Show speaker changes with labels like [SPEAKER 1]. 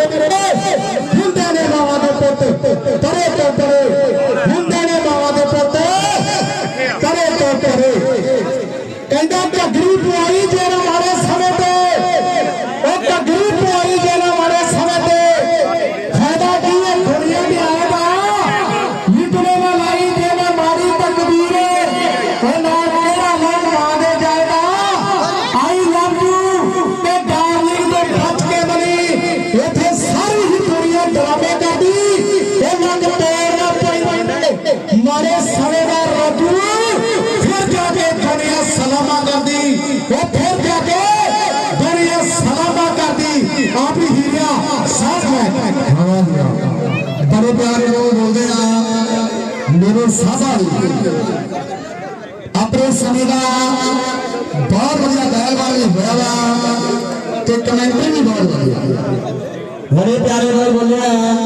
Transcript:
[SPEAKER 1] ਹੁੰਦੇ ने मावा दे पुत तरे तो तरे ਹੁੰਦੇ ने मावा दे पुत तरे तो तरे कहंदा घगरी पुआई जेना मारे समय ते ओ घगरी पुआई जेना मारे समय ते फायदा की है दुनिया में आएगा निकले में लाई जेना मारी तकदीर ओ ना तेरा नाम मांगे जाएगा आई लव यू ते डार्लिंग दे फच के बनी इथे सारी ही दुनिया ड्रामे करदी ए मंग तेरा पई मारे समय दा राजू फिर जाके दुनिया सलामा करदी ओ फिर जाके दुनिया सलामा करदी आप ही हीरा साथ में बड़े प्यारे लोग बोलते हैं मेरे सादा अपने समय का बहुत बढ़िया पहलवान होया तो कमेंट्री भी बहुत बढ़िया बड़े प्यारे लोग बोल रहे हैं।